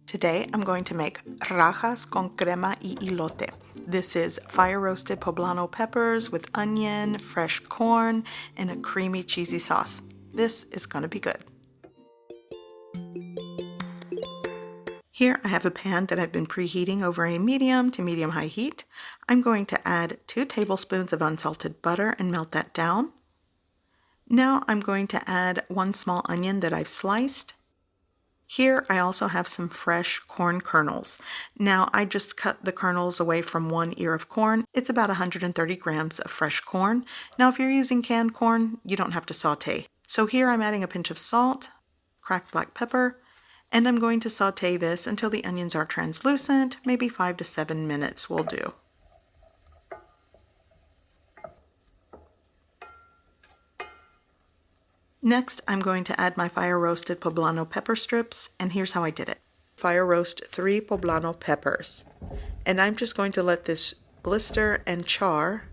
Today I'm going to make rajas con crema y elote. This is fire roasted poblano peppers with onion, fresh corn, and a creamy cheesy sauce. This is going to be good. Here I have a pan that I've been preheating over a medium to medium high heat. I'm going to add 2 tablespoons of unsalted butter and melt that down. Now I'm going to add 1 small onion that I've sliced. Here I also have some fresh corn kernels. Now I just cut the kernels away from 1 ear of corn. It's about 130 grams of fresh corn. Now if you're using canned corn, you don't have to saute. So here I'm adding a pinch of salt, cracked black pepper, and I'm going to saute this until the onions are translucent. Maybe 5 to 7 minutes will do. Next, I'm going to add my fire roasted poblano pepper strips, and here's how I did it. Fire roast 3 poblano peppers, and I'm just going to let this blister and char,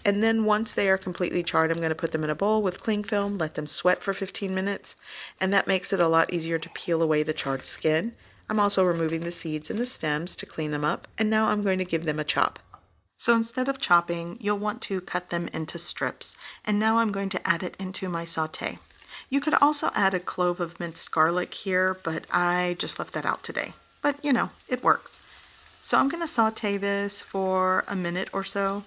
and then once they are completely charred, I'm going to put them in a bowl with cling film, let them sweat for 15 minutes, and that makes it a lot easier to peel away the charred skin. I'm also removing the seeds and the stems to clean them up, and now I'm going to give them a chop. So instead of chopping, you'll want to cut them into strips. And now I'm going to add it into my saute. You could also add a clove of minced garlic here, but I just left that out today. But you know, it works. So I'm going to saute this for a minute or so.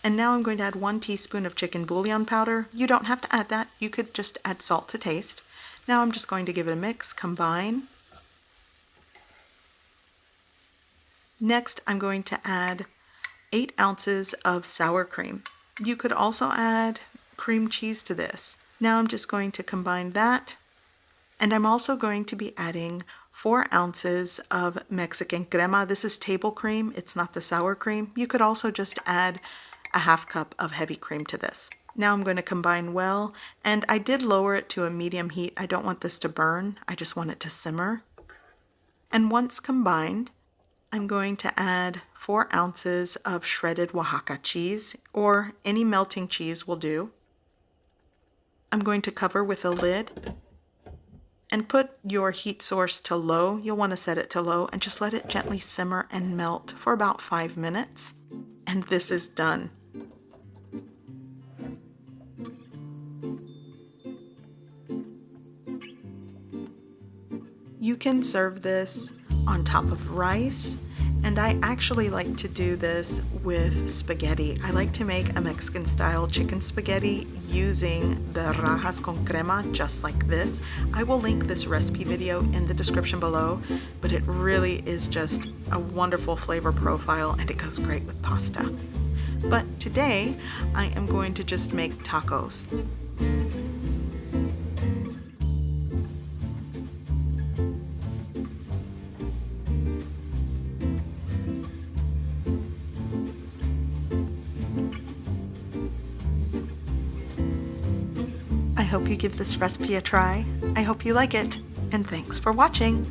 And now I'm going to add 1 teaspoon of chicken bouillon powder. You don't have to add that. You could just add salt to taste. Now I'm just going to give it a mix, combine. Next, I'm going to add 8 ounces of sour cream. You could also add cream cheese to this. Now I'm just going to combine that, and I'm also going to be adding 4 ounces of Mexican crema. This is table cream, it's not the sour cream. You could also just add a half cup of heavy cream to this. Now I'm going to combine well, and I did lower it to a medium heat. I don't want this to burn, I just want it to simmer. And once combined, I'm going to add 4 ounces of shredded Oaxaca cheese, or any melting cheese will do. I'm going to cover with a lid and put your heat source to low. You'll want to set it to low and just let it gently simmer and melt for about 5 minutes. And this is done. You can serve this on top of rice, and I actually like to do this with spaghetti. I like to make a Mexican style chicken spaghetti using the rajas con crema just like this. I will link this recipe video in the description below, but it really is just a wonderful flavor profile and it goes great with pasta. But today I am going to just make tacos. I hope you give this recipe a try. I hope you like it, and thanks for watching.